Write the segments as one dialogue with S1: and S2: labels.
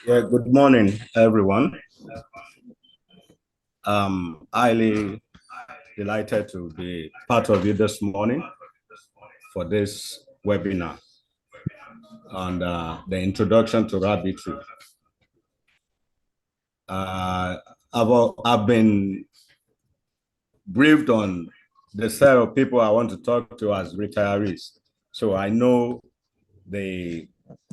S1: Yeah, good morning, everyone. I'm highly delighted to be part of you this morning for this webinar on the introduction to Rabbitry. I've been briefed on the set of people I want to talk to as retirees. So I know the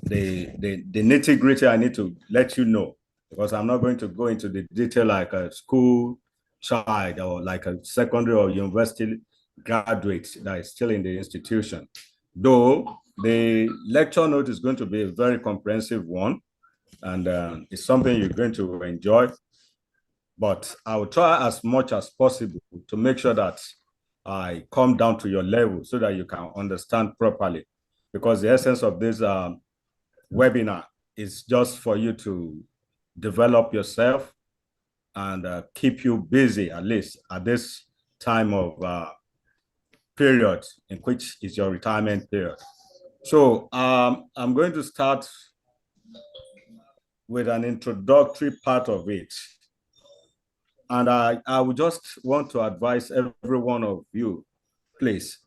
S1: nitty-gritty I need to let you know, because I'm not going to go into the detail like a school child or like a secondary or university graduate that is still in the institution. Though the lecture note is going to be a very comprehensive one, and it's something you're going to enjoy. But I will try as much as possible to make sure that I come down to your level so that you can understand properly. Because the essence of this webinar is just for you to develop yourself and keep you busy, at least at this time of period, in which is your retirement period. So I'm going to start with an introductory part of it. And I would just want to advise every one of you, please,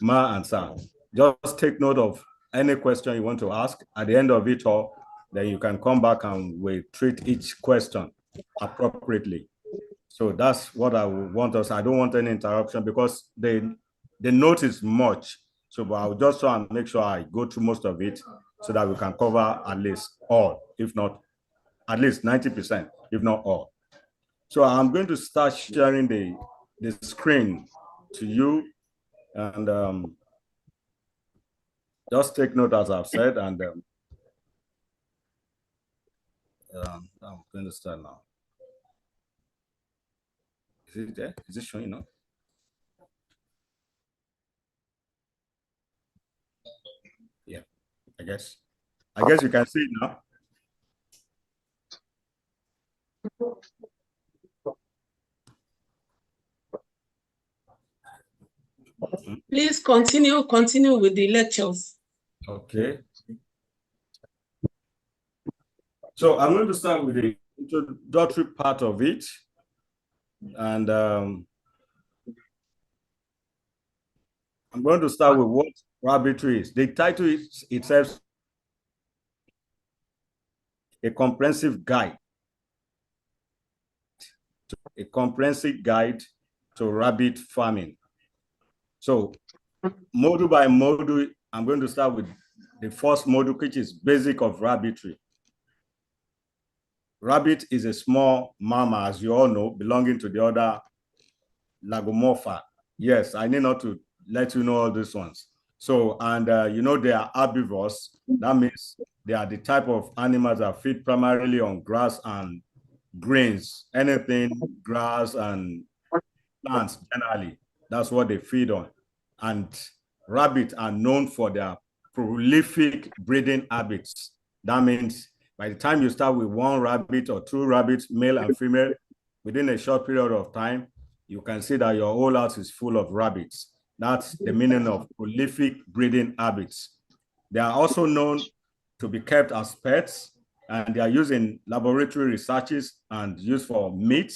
S1: Ma and Sam, just take note of any question you want to ask. At the end of it all, then you can come back and we treat each question appropriately. So that's what I would want us. I don't want any interruption because the note is much. So but I'll just try and make sure I go through most of it so that we can cover at least all, if not at least 90%, if not all. So I'm going to start sharing the screen to you, and just take note as I've said, and I'm going to start now. Is it there? Is it showing now? Yeah, I guess you can see it now.
S2: Please continue with the lectures.
S1: Okay. So I'm going to start with the introductory part of it. And I'm going to start with what Rabbitry is. The title is itself a comprehensive guide. A comprehensive guide to rabbit farming. So module by module, I'm going to start with the first module, which is basic of rabbitry. Rabbit is a small mammal, as you all know, belonging to the order Lagomorpha. Yes, I need not to let you know all these ones. So, and you know, they are herbivores. That means they are the type of animals that feed primarily on grass and grains, anything grass and plants generally. That's what they feed on. And rabbits are known for their prolific breeding habits. That means by the time you start with one rabbit or two rabbits, male and female, within a short period of time, you can see that your whole house is full of rabbits. That's the meaning of prolific breeding habits. They are also known to be kept as pets, and they are used in laboratory researches and used for meat.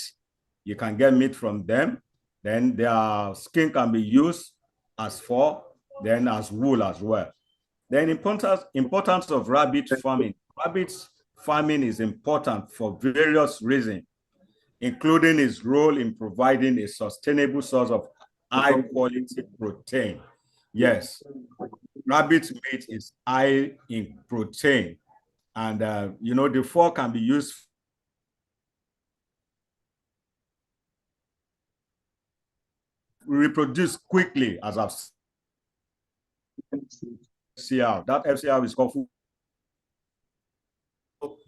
S1: You can get meat from them. Then their skin can be used as fur, then as wool as well. Then importance of rabbit farming. Rabbit farming is important for various reasons, including its role in providing a sustainable source of high quality protein. Yes, rabbit meat is high in protein, and you know, the fur can be used reproduce quickly, as I've FCR. That FCR is called food.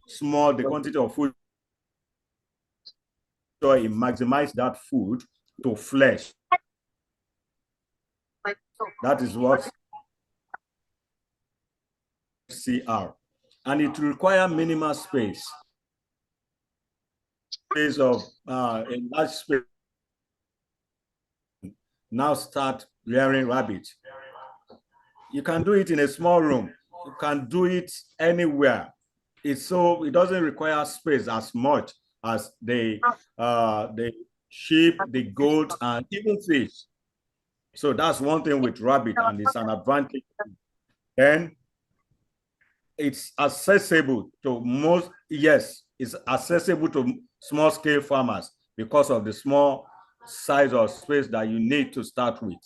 S1: Small the quantity of food, so it maximizes that food to flesh. That is what FCR, and it requires minimal space of a large space. Now start rearing rabbits. You can do it in a small room. You can do it anywhere. it doesn't require space as much as the sheep, the goat, and even fish. So that's one thing with rabbit, and it's an advantage. And it's accessible to most, yes, it's accessible to small scale farmers because of the small size or space that you need to start with.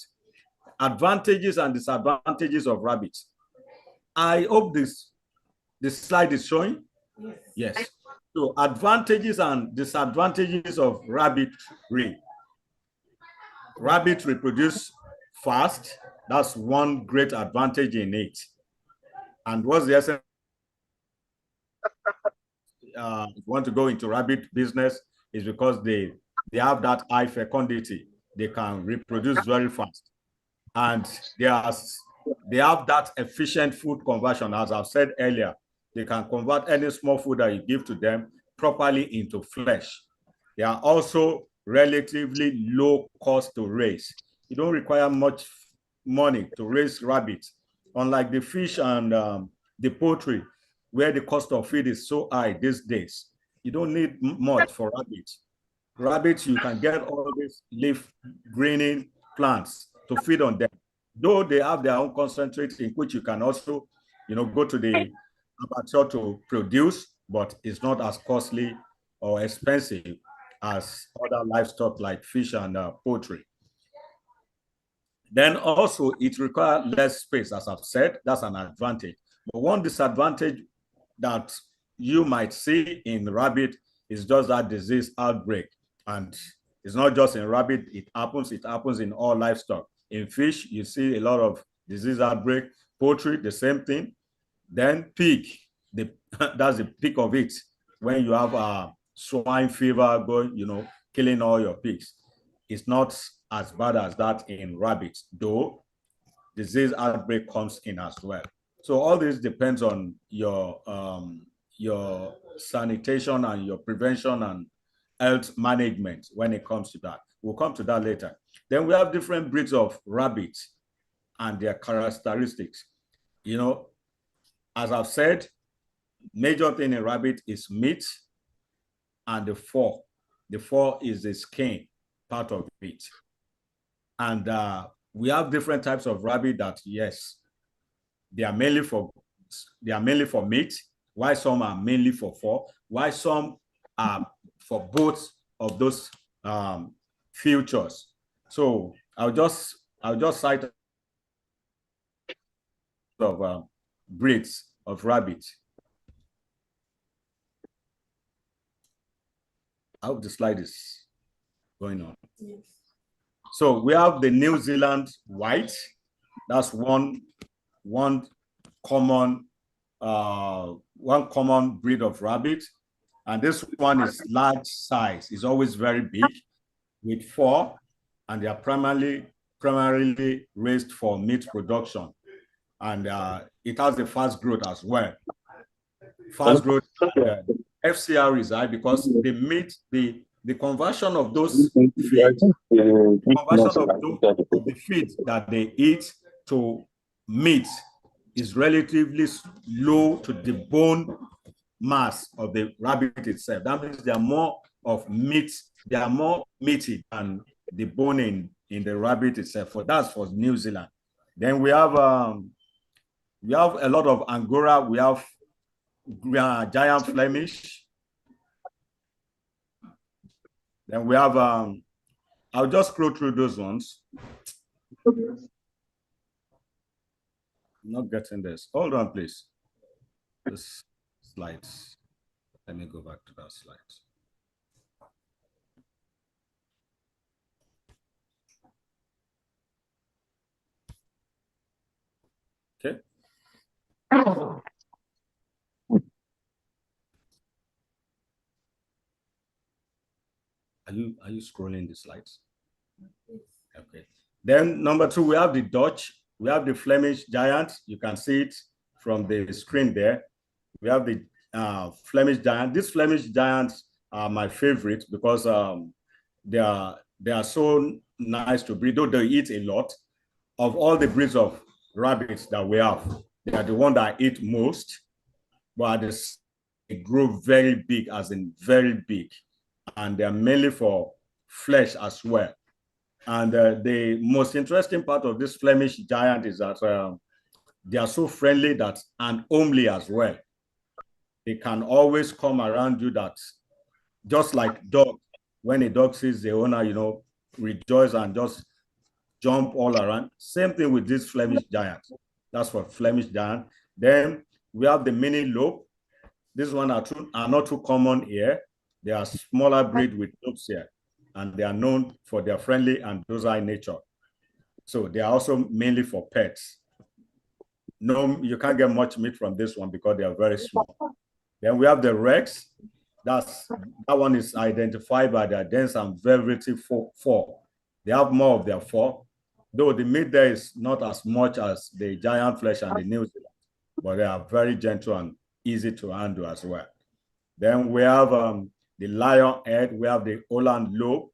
S1: Advantages and disadvantages of rabbits. I hope this slide is showing. Yes. So advantages and disadvantages of rabbitry. Rabbits reproduce fast. That's one great advantage in it. And what's the essence? Want to go into rabbit business is because they have that high fecundity. They can reproduce very fast, and they have that efficient food conversion. As I've said earlier, they can convert any small food that you give to them properly into flesh. They are also relatively low cost to raise. You don't require much money to raise rabbits, unlike the fish and the poultry, where the cost of feed is so high these days. You don't need much for rabbits. Rabbits, you can get all these leaf greening plants to feed on them. Though they have their own concentrate in which you can also, go to the abattoir to produce, but it's not as costly or expensive as other livestock like fish and poultry. Then also it requires less space, as I've said. That's an advantage. But one disadvantage that you might see in rabbit is just that disease outbreak. And it's not just in rabbit, it happens in all livestock. In fish, you see a lot of disease outbreak. Poultry, the same thing. Then pig, that's the peak of it. When you have swine fever going, killing all your pigs. It's not as bad as that in rabbits, though disease outbreak comes in as well. So all this depends on your sanitation and your prevention and health management when it comes to that. We'll come to that later. Then we have different breeds of rabbits and their characteristics. As I've said, major thing in rabbit is meat and the fur. The fur is the skin part of it. And we have different types of rabbit that, yes, they are mainly for meat, while some are mainly for fur, while some are for both of those features. So I'll just cite of breeds of rabbit. I hope the slide is going on. Yes. So we have the New Zealand white. That's one common breed of rabbit, and this one is large size. It's always very big with fur, and they are primarily raised for meat production, and it has a fast growth as well. Fast growth. FCR is high because the conversion of those feed, the feed that they eat to meat is relatively low to the bone mass of the rabbit itself. That means they are more of meat. They are more meaty than the bone in the rabbit itself. That's for New Zealand. Then we have a lot of Angora. We have giant Flemish. Then we have I'll just scroll through those ones. Not getting this. Hold on, please. This slides. Let me go back to that slide. Okay. Are you scrolling the slides? Okay. Then number 2, we have the Dutch. We have the Flemish giant. You can see it from the screen there. We have the Flemish giant. These Flemish giants are my favorite because they are so nice to breed. Though they eat a lot. Of all the breeds of rabbits that we have, they are the one that eat most. But at the grow very big, as in very big, and they're mainly for flesh as well. And the most interesting part of this Flemish giant is that they are so friendly that and homely as well. They can always come around you, that just like dog, when a dog sees the owner, rejoice and just jump all around. Same thing with this Flemish giant. That's for Flemish giant. Then we have the mini lope. This one are not too common here. They are smaller breed with lopes here, and they are known for their friendly and docile nature. So they are also mainly for pets. No, you can't get much meat from this one because they are very small. Then we have the Rex. That one is identified by their dense and velvety fur. They have more of their fur, though the meat there is not as much as the giant flesh and the New Zealand, but they are very gentle and easy to handle as well. Then we have the lion head, we have the Holland lobe,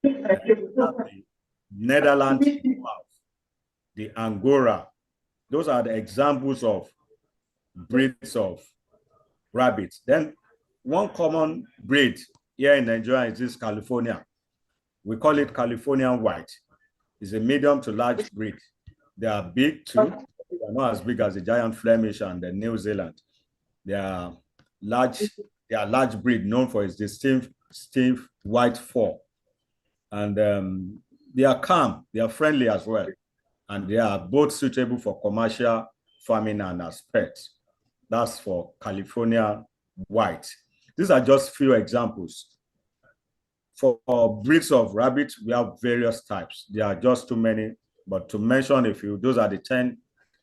S1: the Netherlands mouse, the Angora. Those are the examples of breeds of rabbits. Then one common breed here in Nigeria is this California. We call it Californian white. It's a medium to large breed. They are big too. They are not as big as the giant Flemish and the New Zealand. They are large breed known for its distinct white fur. And they are calm, they are friendly as well. And they are both suitable for commercial farming and as pets. That's for California white. These are just few examples. For breeds of rabbits, we have various types. There are just too many, but to mention a few, those are the 10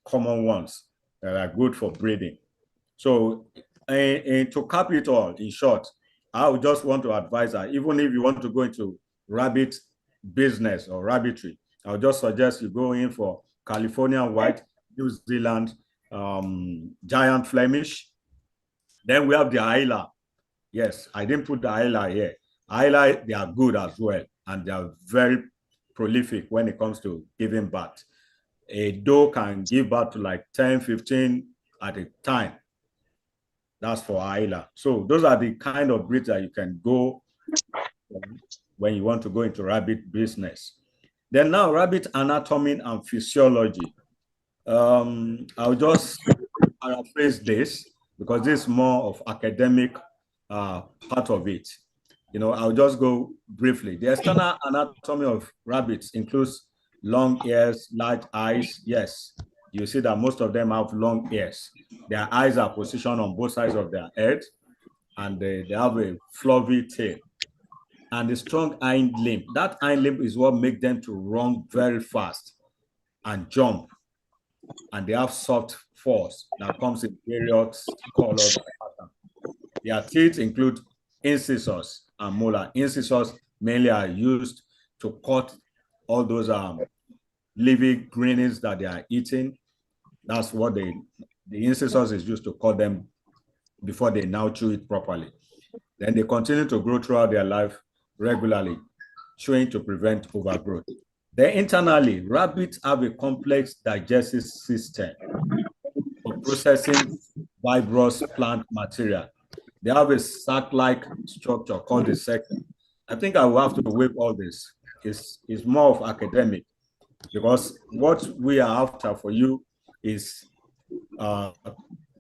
S1: common ones that are good for breeding. So to cap it all, in short, I would just want to advise that even if you want to go into rabbit business or rabbitry, I would just suggest you go in for California white, New Zealand, giant Flemish. Then we have the Isla. Yes, I didn't put the Isla here. Isla, they are good as well, and they are very prolific when it comes to giving birth. A doe can give birth to like 10, 15 at a time. That's for Isla. So those are the kind of breeds that you can go when you want to go into rabbit business. Then now, rabbit anatomy and physiology. I'll just paraphrase this because this is more of academic part of it. I'll just go briefly. The external anatomy of rabbits includes long ears, large eyes. Yes, you see that most of them have long ears. Their eyes are positioned on both sides of their head, and they have a fluffy tail. And the strong hind limb. That hind limb is what makes them to run very fast and jump. And they have soft furs that comes in various colors. Their teeth include incisors and molar. Incisors mainly are used to cut all those living greens that they are eating. That's what the incisors is used to cut them before they now chew it properly. Then they continue to grow throughout their life regularly, chewing to prevent overgrowth. Then internally, rabbits have a complex digestive system for processing fibrous plant material. They have a sac-like structure called the sector. I think I will have to waive all this. It's more of academic, because what we are after for you is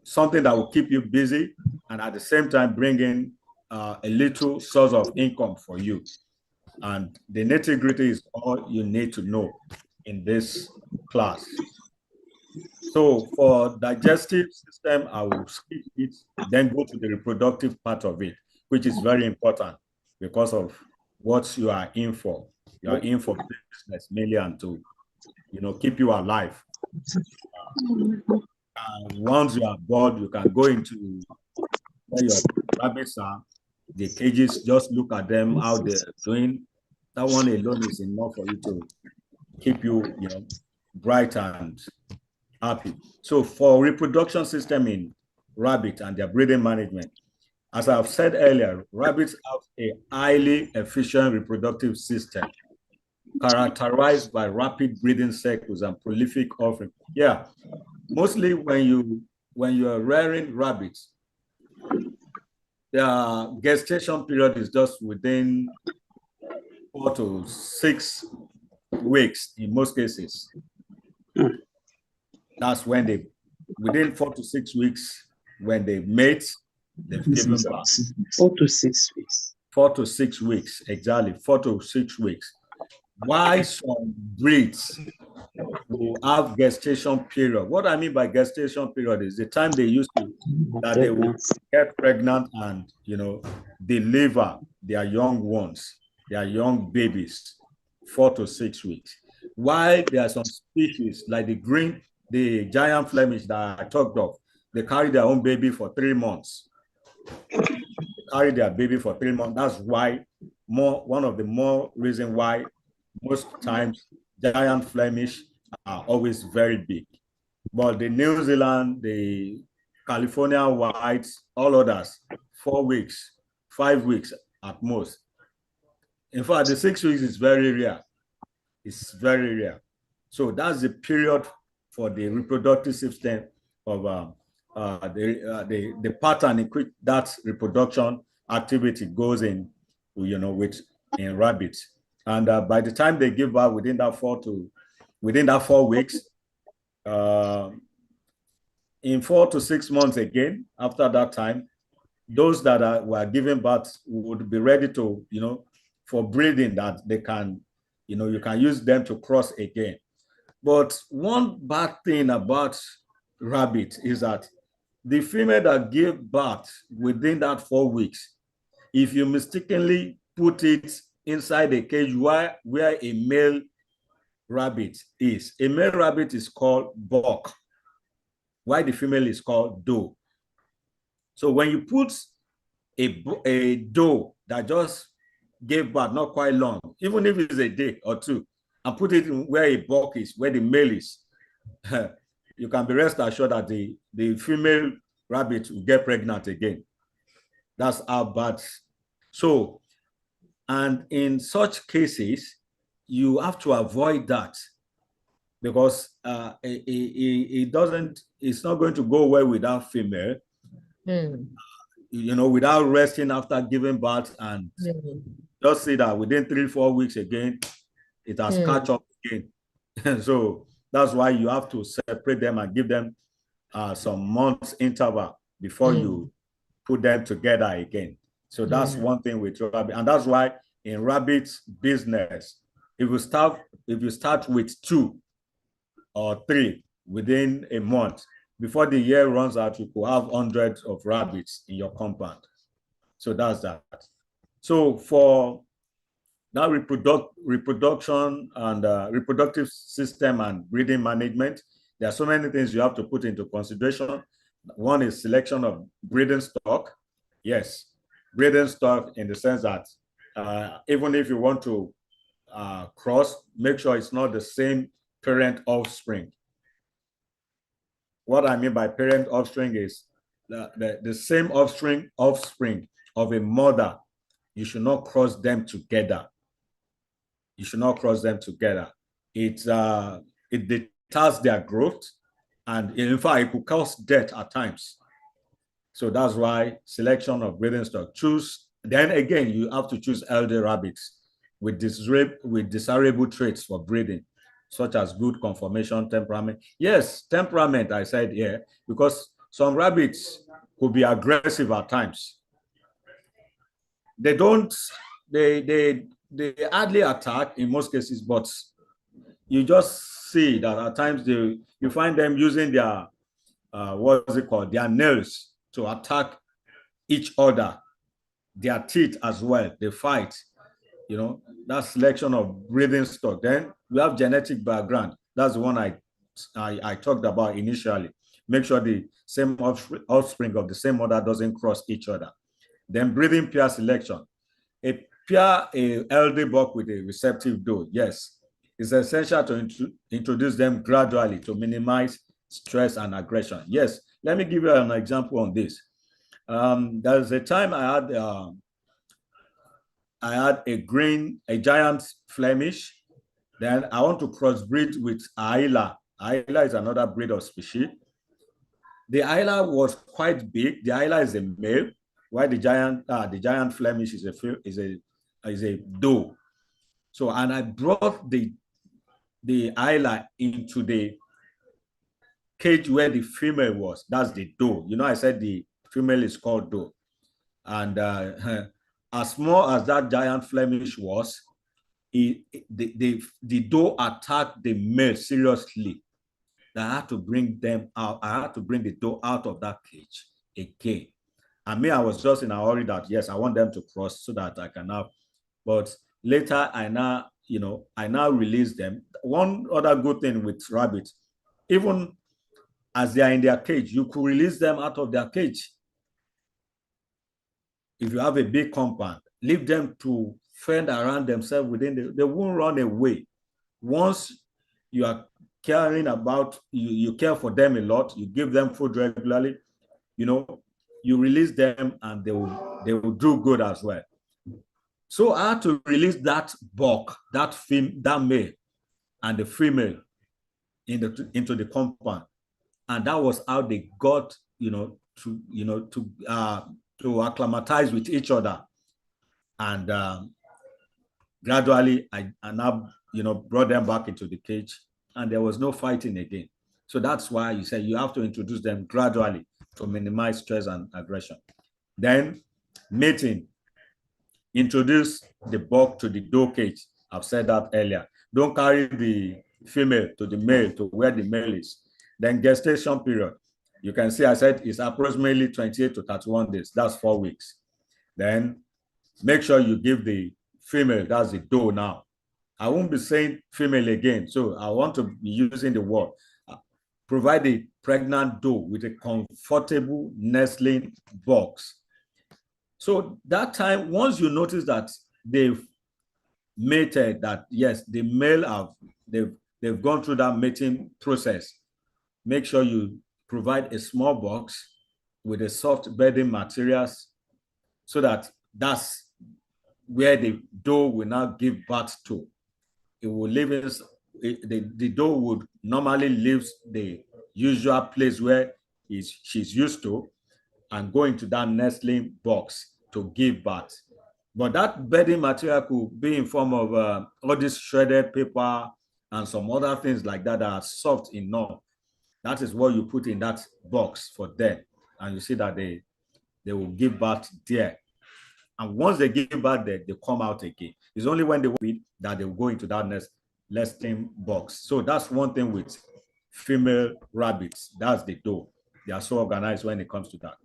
S1: something that will keep you busy and at the same time bring in a little source of income for you. And the nitty-gritty is all you need to know in this class. So for digestive system, I will skip it, then go to the reproductive part of it, which is very important because of what you are in for. You are in for business mainly and to, keep you alive. Once you are bored, you can go into where your rabbits are, the cages, just look at them, how they're doing. That one alone is enough for you to keep you, bright and happy. So for reproduction system in rabbit and their breeding management, as I've said earlier, rabbits have a highly efficient reproductive system characterized by rapid breeding cycles and prolific offspring. Yeah, mostly when you are rearing rabbits, The gestation period is just within 4 to 6 weeks in most cases. That's when they, within 4 to 6 weeks, when they mate, they've given birth.
S3: 4 to 6 weeks.
S1: 4 to 6 weeks, exactly, 4 to 6 weeks. Why some breeds will have gestation period? What I mean by gestation period is the time they used to, that they will get pregnant and, deliver their young ones, their young babies, 4 to 6 weeks. While there are some species like the giant Flemish that I talked of, they carry their own baby for 3 months. Carry their baby for 3 months. That's why one of the more reason why most times giant Flemish are always very big. But the New Zealand, the California whites, all others, 4 weeks, 5 weeks at most. In fact, the 6 weeks is very rare. It's very rare. So that's the period for the reproductive system of the pattern in which that reproduction activity goes in, in rabbits. And by the time they give birth within that 4 weeks, in 4 to 6 months again, after that time, those that were given birth would be ready to, for breeding, that they can, you can use them to cross again. But one bad thing about rabbit is that the female that gave birth within that 4 weeks, if you mistakenly put it inside a cage where a male rabbit is, a male rabbit is called buck, while the female is called doe. So when you put a doe that just gave birth not quite long, even if it's a day or two, and put it in where a buck is, where the male is, you can be rest assured that the female rabbit will get pregnant again. That's how bad. So, and in such cases, you have to avoid that, because it's not going to go well with that female, without resting after giving birth, and just see that within 3-4 weeks again, it has catch up again. So that's why you have to separate them and give them some months interval before you put them together again. So that's one thing with rabbit, and that's why in rabbit business, if you start with 2 or 3 within a month, before the year runs out, you could have hundreds of rabbits in your compound. So that's that. So for that reproduction and reproductive system and breeding management, there are so many things you have to put into consideration. One is selection of breeding stock. Yes, breeding stock in the sense that even if you want to cross, make sure it's not the same parent offspring. What I mean by parent offspring is the same offspring of a mother. You should not cross them together. You should not cross them together. It deters their growth, and in fact, it could cause death at times. So that's why selection of breeding stock. Then again, you have to choose elder rabbits with desirable traits for breeding, such as good conformation, temperament. Yes, temperament, I said here, because some rabbits could be aggressive at times. They hardly attack in most cases, but you just see that at times you find them using their their nails to attack each other, their teeth as well. They fight. That selection of breeding stock. Then we have genetic background. That's the one I talked about initially. Make sure the same offspring of the same mother doesn't cross each other. Then breeding pair selection. A elder buck with a receptive doe, yes, it's essential to introduce them gradually to minimize stress and aggression. Yes, let me give you an example on this. There's a time I had a giant Flemish. Then I want to crossbreed with Aila. Aila is another breed of species. The Isla was quite big. The Isla is a male, while the giant Flemish is a doe. So, and I brought the Isla into the cage where the female was. That's the doe. You know, I said the female is called doe. And as small as that giant Flemish was, the doe attacked the male seriously. I had to bring them out. I had to bring the doe out of that cage again. And me, I was just in a hurry that, yes, I want them to cross so that I can have. But later, I now release them. One other good thing with rabbits, even as they are in their cage, you could release them out of their cage. If you have a big compound, leave them to fend around themselves within they won't run away. Once you are caring about, you care for them a lot, you give them food regularly, you release them and they will do good as well. So I had to release that buck, that male and the female into the compound. And that was how they got, to acclimatize with each other. And gradually, I now, brought them back into the cage, and there was no fighting again. So that's why you say you have to introduce them gradually to minimize stress and aggression. Then mating, introduce the buck to the doe cage. I've said that earlier. Don't carry the female to the male to where the male is. Then gestation period. You can see I said it's approximately 28 to 31 days. That's 4 weeks. Then make sure you give the female, that's the doe now. I won't be saying female again. So I want to be using the word. Provide the pregnant doe with a comfortable nestling box. So that time, once you notice that they've mated, that yes, the male they've gone through that mating process, make sure you provide a small box with a soft bedding materials so that's where the doe will now give birth to. It will live in, the doe would normally leave the usual place where she's used to and go into that nestling box to give birth. But that bedding material could be in form of all this shredded paper and some other things like that are soft enough. That is what you put in that box for them. And you see that they will give birth there. And once they give birth there, they come out again. It's only when they feed that they will go into that nesting box. So that's one thing with female rabbits. That's the doe. They are so organized when it comes to that.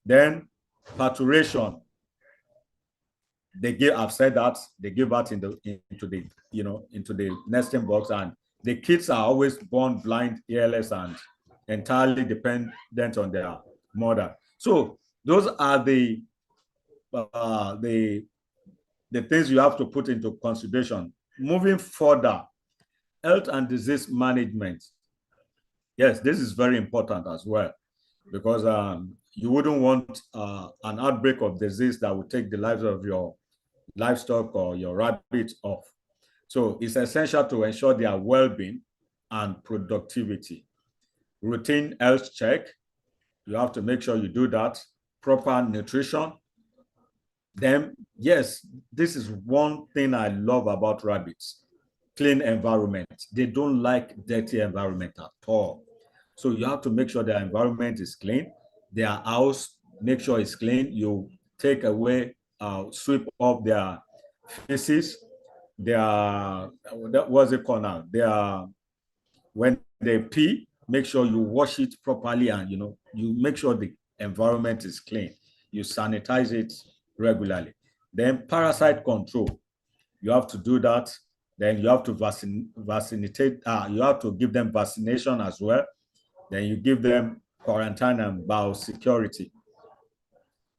S1: Then parturition. I've said that they give birth into the nesting box, and the kids are always born blind, earless, and entirely dependent on their mother. So those are the things you have to put into consideration. Moving further, health and disease management. Yes, this is very important as well, because you wouldn't want an outbreak of disease that would take the lives of your livestock or your rabbit off. So it's essential to ensure their well-being and productivity. Routine health check, you have to make sure you do that. Proper nutrition. Then, yes, this is one thing I love about rabbits. Clean environment. They don't like dirty environment at all. So you have to make sure their environment is clean. Their house, make sure it's clean. You take away, sweep up their faces. What's it called now? When they pee, make sure you wash it properly, and you make sure the environment is clean. You sanitize it regularly. Then parasite control, you have to do that. Then you have to vaccinate. You have to give them vaccination as well. Then you give them quarantine and biosecurity.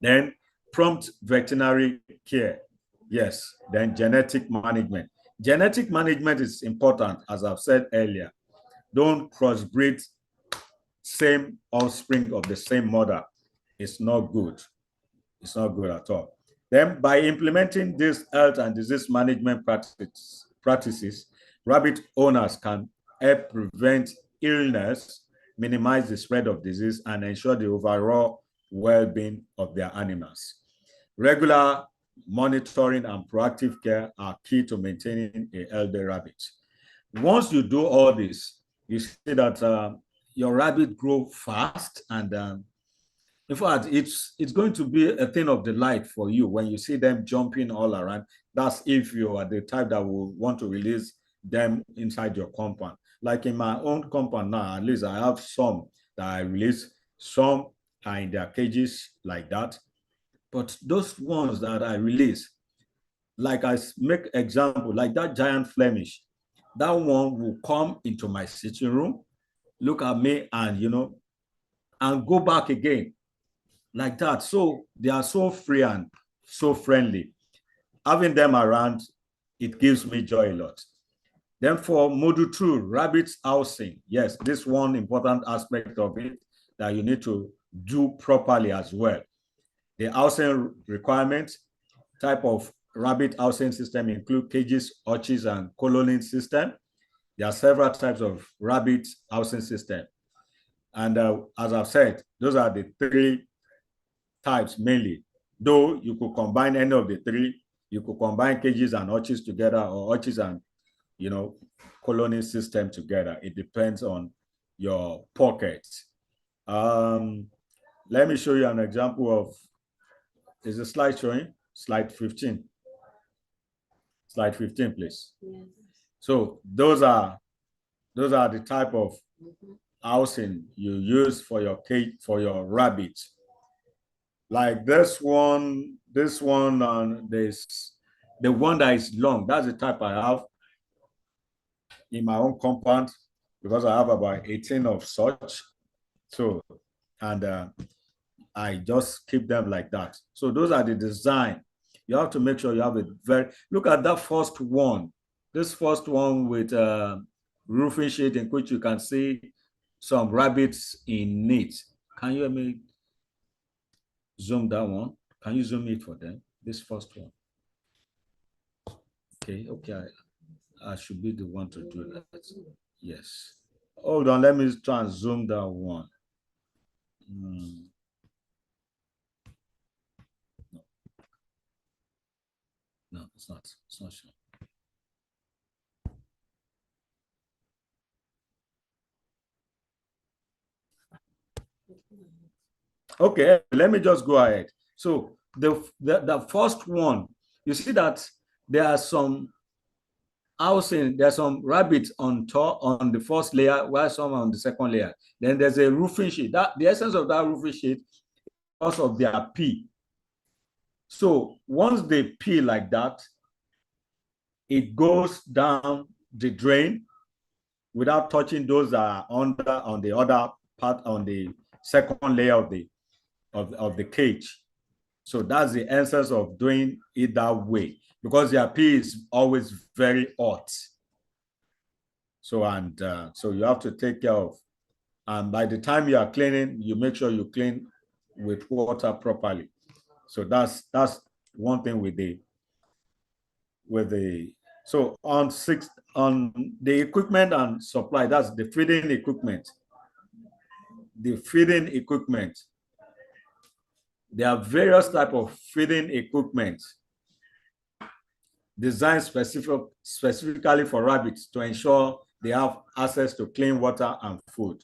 S1: Then prompt veterinary care. Yes. Then genetic management. Genetic management is important, as I've said earlier. Don't crossbreed same offspring of the same mother. It's not good. It's not good at all. Then by implementing these health and disease management practices, rabbit owners can help prevent illness minimize the spread of disease and ensure the overall well-being of their animals. Regular monitoring and proactive care are key to maintaining a healthy rabbit. Once you do all this, you see that your rabbit grow fast, and in fact, it's going to be a thing of delight for you when you see them jumping all around. That's if you are the type that will want to release them inside your compound. Like in my own compound now, at least I have some that I release. Some are in their cages like that. But those ones that I release, like I make example, like that giant Flemish, that one will come into my sitting room, look at me, and and go back again like that. So they are so free and so friendly. Having them around, it gives me joy a lot. Then for module 2, rabbit housing. Yes, this one important aspect of it that you need to do properly as well. The housing requirements, type of rabbit housing system include cages, hutches, and colony system. There are several types of rabbit housing system. And as I've said, those are the 3 types mainly. Though you could combine any of the 3, you could combine cages and hutches together, or hutches and colony system together. It depends on your pockets. Let me show you an example of, is the slide showing? Slide 15. Slide 15, please. Yes. So those are the type of housing you use for your cage, for your rabbits. Like this one, and this, the one that is long, that's the type I have in my own compound, because I have about 18 of such. So, and I just keep them like that. So those are the design. You have to make sure you have a look at that first one. This first one with roofing sheet, in which you can see some rabbits in it. Can you let me zoom that one? Can you zoom it for them? This first one. Okay, I should be the one to do that. Yes. Hold on, let me try and zoom that one. No, it's not sure. Okay, let me just go ahead. So the first one, you see that there are some housing, there's some rabbits on top on the first layer, while some on the second layer. Then there's a roofing sheet. That the essence of that roofing sheet is because of their pee. So once they pee like that, it goes down the drain without touching those that are under on the other part, on the second layer of the cage. So that's the essence of doing it that way, because their pee is always very hot. So so you have to take care of, and by the time you are cleaning, you make sure you clean with water properly. So that's one thing with the so on the equipment and supply, that's the feeding equipment. The feeding equipment, there are various types of feeding equipment designed specifically for rabbits to ensure they have access to clean water and food.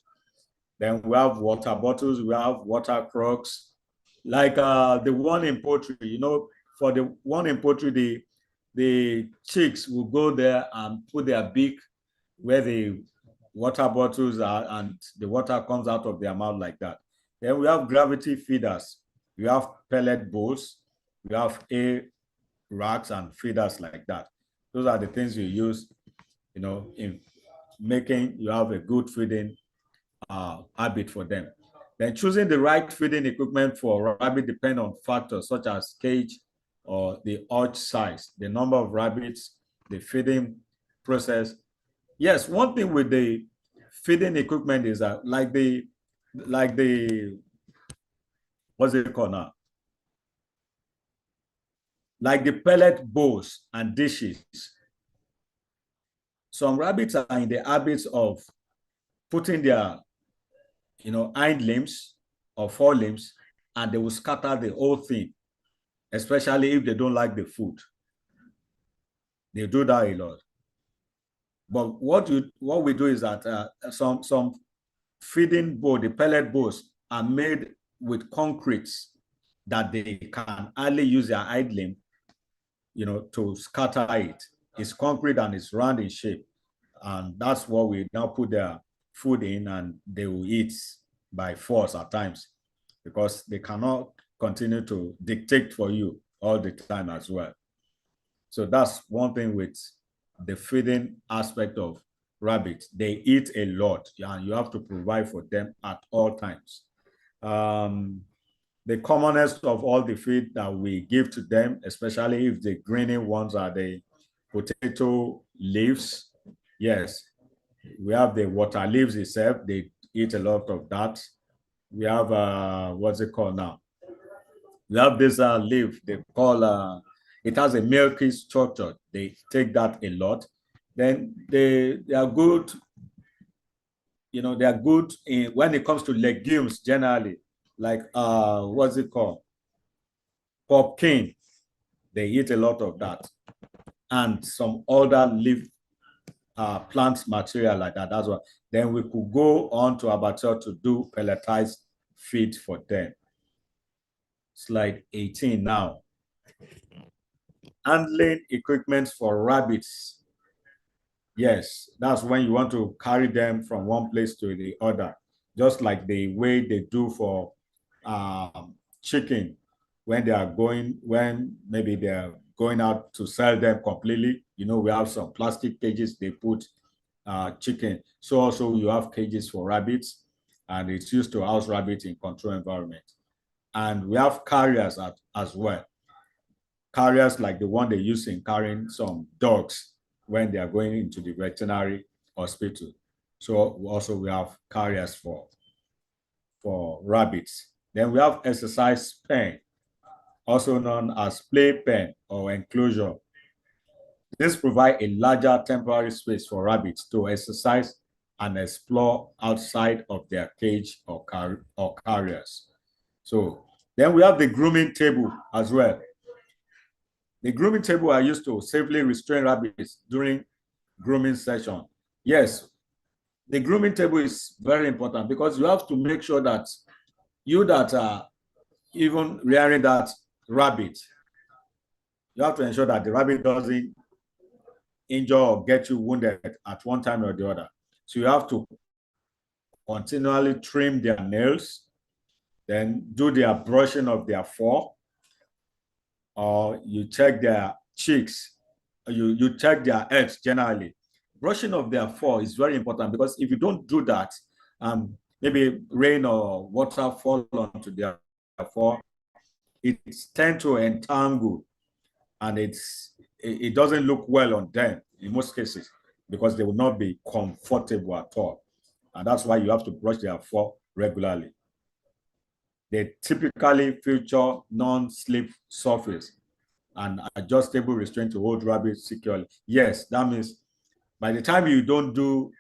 S1: Then we have water bottles, we have water crocs, like the one in poultry. For the one in poultry, the chicks will go there and put their beak where the water bottles are, and the water comes out of their mouth like that. Then we have gravity feeders. We have pellet bowls. We have air racks and feeders like that. Those are the things you use, in making you have a good feeding habit for them. Then choosing the right feeding equipment for rabbit depend on factors such as cage or the hutch size, the number of rabbits, the feeding process. Yes, one thing with the feeding equipment is that like the what's it called now? Like the pellet bowls and dishes. Some rabbits are in the habits of putting their hind limbs or forelimbs, and they will scatter the whole thing, especially if they don't like the food. They do that a lot. But what we do is that some feeding bowl, the pellet bowls, are made with concretes that they can hardly use their hind limb, to scatter it. It's concrete and it's round in shape. And that's what we now put their food in, and they will eat by force at times, because they cannot continue to dictate for you all the time as well. So that's one thing with the feeding aspect of rabbits. They eat a lot, and you have to provide for them at all times. The commonest of all the feed that we give to them, especially if the greening ones, are the potato leaves. Yes, we have the water leaves itself. They eat a lot of that. We have, what's it called now? We have this leaf they call, it has a milky structure. They take that a lot. Then they are good, they are good when it comes to legumes generally, like, what's it called? Pumpkin. They eat a lot of that. And some other leaf plant material like that as well. Then we could go on to abattoir to do pelletized feed for them. Slide 18 now. Handling equipment for rabbits. Yes, that's when you want to carry them from one place to the other, just like the way they do for chicken when maybe they're going out to sell them completely. We have some plastic cages they put chicken. So also you have cages for rabbits, and it's used to house rabbits in controlled environment. And we have carriers as well. Carriers like the one they use in carrying some dogs when they are going into the veterinary hospital. So also we have carriers for rabbits. Then we have exercise pen, also known as play pen or enclosure. This provides a larger temporary space for rabbits to exercise and explore outside of their cage or carriers. So then we have the grooming table as well. The grooming table are used to safely restrain rabbits during grooming session. Yes, the grooming table is very important, because you have to make sure that you that are even rearing that rabbit, you have to ensure that the rabbit doesn't injure or get you wounded at one time or the other. So you have to continually trim their nails, then do their brushing of their fur, or you check their cheeks, you check their heads generally. Brushing of their fur is very important, because if you don't do that, maybe rain or water fall onto their fur, it tends to entangle, and it doesn't look well on them in most cases, because they will not be comfortable at all. And that's why you have to brush their fur regularly. They typically feature non-slip surface and adjustable restraint to hold rabbits securely. Yes, that means by the time you don't do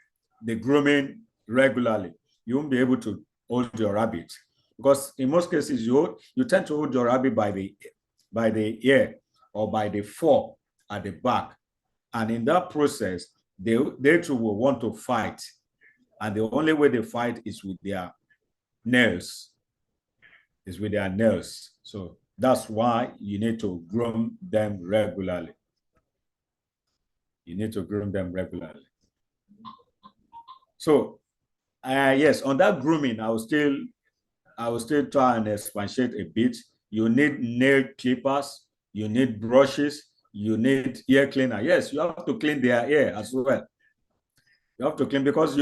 S1: the grooming regularly, you won't be able to hold your rabbit, because in most cases you tend to hold your rabbit by the ear or by the fur at the back, and in that process they too will want to fight, and the only way they fight is with their nails. So that's why you need to groom them regularly. So yes, on that grooming, I will still try and expatiate a bit. You need nail clippers, you need brushes, you need ear cleaner. Yes, you have to clean their ear as well. You have to clean, because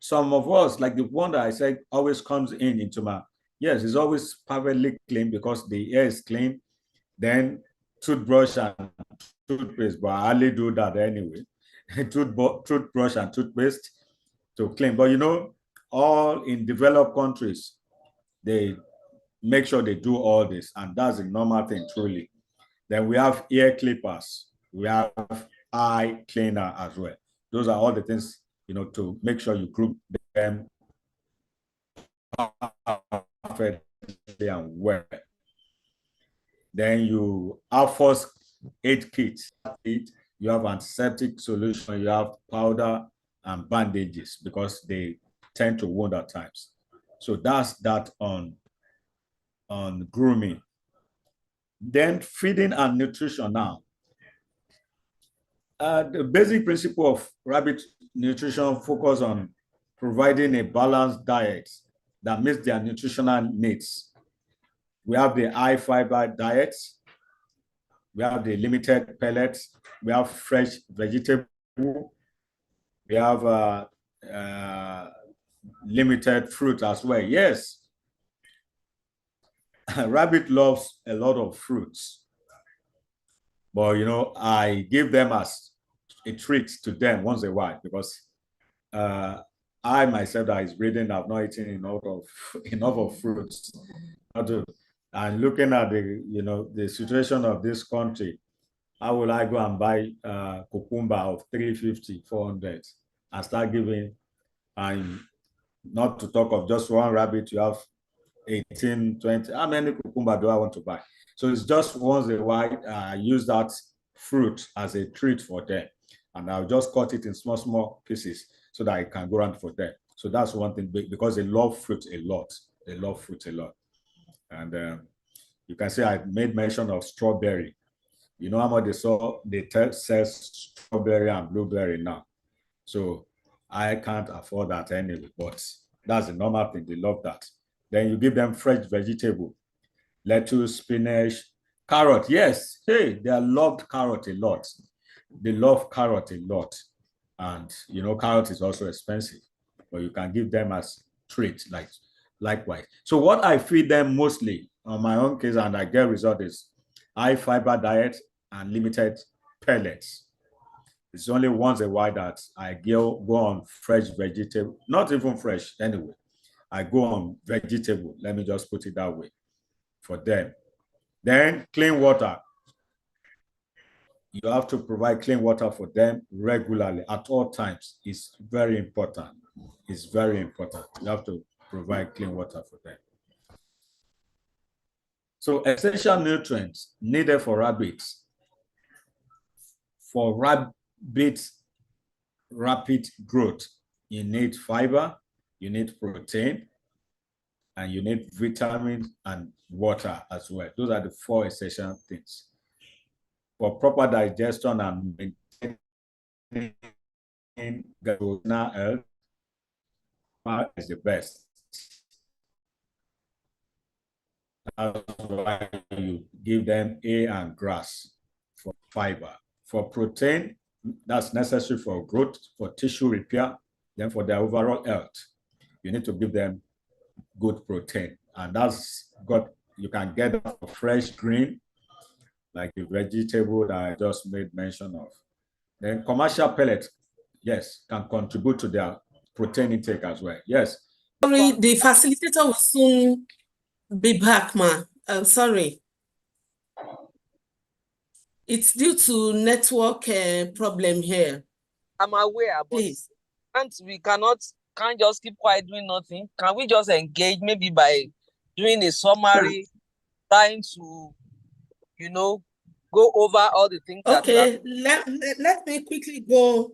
S1: some of us, like the one that I said always comes into my, yes, it's always perfectly clean because the ear is clean. Then toothbrush and toothpaste, but I hardly do that anyway. Toothbrush and toothpaste to clean. But all in developed countries, they make sure they do all this, and that's a normal thing, truly. Then we have ear clippers, we have eye cleaner as well. Those are all the things, to make sure you group them perfectly and well. Then you have first aid kit. You have antiseptic solution, you have powder and bandages because they tend to wound at times. So that's that on grooming. Then feeding and nutrition now. The basic principle of rabbit nutrition focus on providing a balanced diet that meets their nutritional needs. We have the high fiber diets, we have the limited pellets, we have fresh vegetable, we have limited fruit as well. Yes, rabbit loves a lot of fruits, but you know, I give them as a treat to them once in a while because I myself that is breeding have not eaten enough of fruits. And looking at the situation of this country, how will I go and buy cucumber of 350, 400 and start giving? And not to talk of just one rabbit, you have 18, 20. How many cucumber do I want to buy? So it's just once in a while, I use that fruit as a treat for them. And I'll just cut it in small, small pieces so that I can go around for them. So that's one thing, because they love fruit a lot. They love fruit a lot. And you can see I made mention of strawberry. You know how much they sell strawberry and blueberry now. So I can't afford that anyway, but that's the normal thing. They love that. Then you give them fresh vegetable, lettuce, spinach, carrot. Yes, hey, they loved carrot a lot. They love carrot a lot. And you know, carrot is also expensive, but you can give them as treats, likewise. So what I feed them mostly on my own case, and I get result, is high fiber diet and limited pellets. It's only once a while that I go on fresh vegetable, not even fresh anyway. I go on vegetable, let me just put it that way, for them. Then clean water. You have to provide clean water for them regularly at all times. It's very important. It's very important. You have to provide clean water for them. So essential nutrients needed for rabbits. For rabbits' rapid growth, you need fiber, you need protein, and you need vitamins and water as well. Those are the 4 essential things. For proper digestion and maintaining gastrointestinal health is the best. That's why you give them hay and grass for fiber. For protein, that's necessary for growth, for tissue repair, then for their overall health. You need to give them good protein. And you can get that for fresh green, like the vegetable that I just made mention of. Then commercial pellets, yes, can contribute to their protein intake as well. Yes.
S2: Sorry, the facilitator will soon be back, ma. I'm sorry. It's due to network problem here.
S4: I'm aware, but
S2: please.
S4: We can't just keep quiet doing nothing. Can we just engage maybe by doing a summary, trying to, go over all the things
S2: Okay, let me quickly go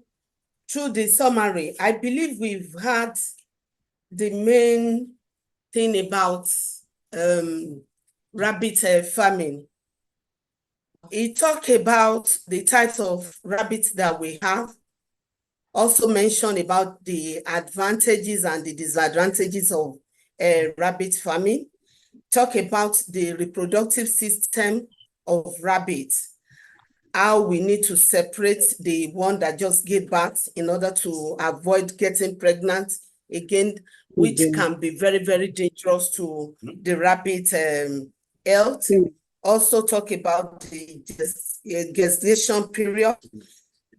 S2: through the summary. I believe we've had the main thing about rabbit farming. It talked about the types of rabbits that we have. Also mentioned about the advantages and the disadvantages of rabbit farming. Talk about the reproductive system of rabbits, how we need to separate the one that just gave birth in order to avoid getting pregnant again, which can be very, very dangerous to the rabbit health. Also talk about the gestation period.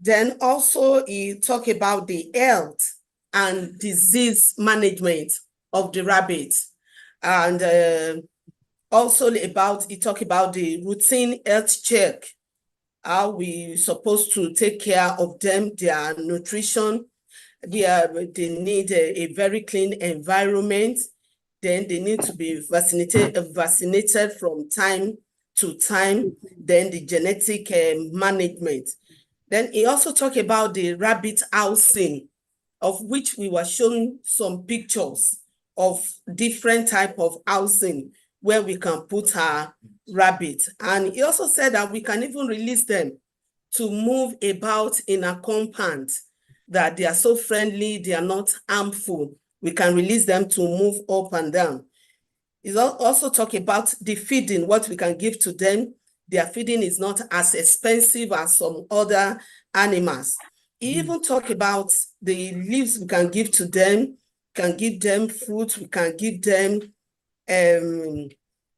S2: Then also he talk about the health and disease management of the rabbits. And also he talk about the routine health check, how we supposed to take care of them, their nutrition. They need a very clean environment. Then they need to be vaccinated from time to time. Then the genetic management. Then he also talked about the rabbit housing, of which we were shown some pictures of different type of housing where we can put our rabbit. And he also said that we can even release them to move about in a compound, that they are so friendly, they are not harmful. We can release them to move up and down. He's also talk about the feeding, what we can give to them. Their feeding is not as expensive as some other animals. He even talk about the leaves we can give to them, can give them fruit, we can give them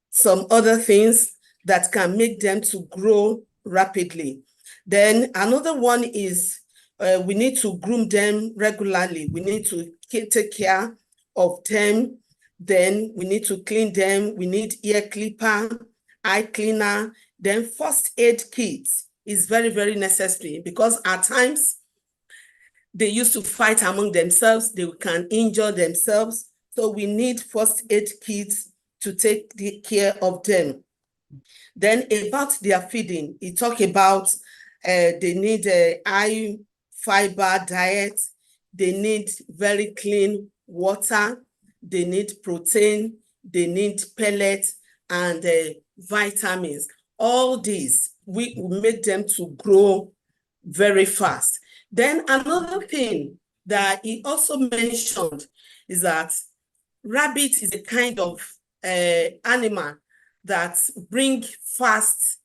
S2: some other things that can make them to grow rapidly. Then another one is we need to groom them regularly. We need to take care of them. Then we need to clean them. We need ear clipper, eye cleaner. Then first aid kit is very, very necessary, because at times they used to fight among themselves. They can injure themselves. So we need first aid kits to take care of them. Then about their feeding, he talked about they need a high fiber diet. They need very clean water. They need protein. They need pellets and vitamins. All these, we make them to grow very fast. Then another thing that he also mentioned is that rabbit is a kind of animal that bring fast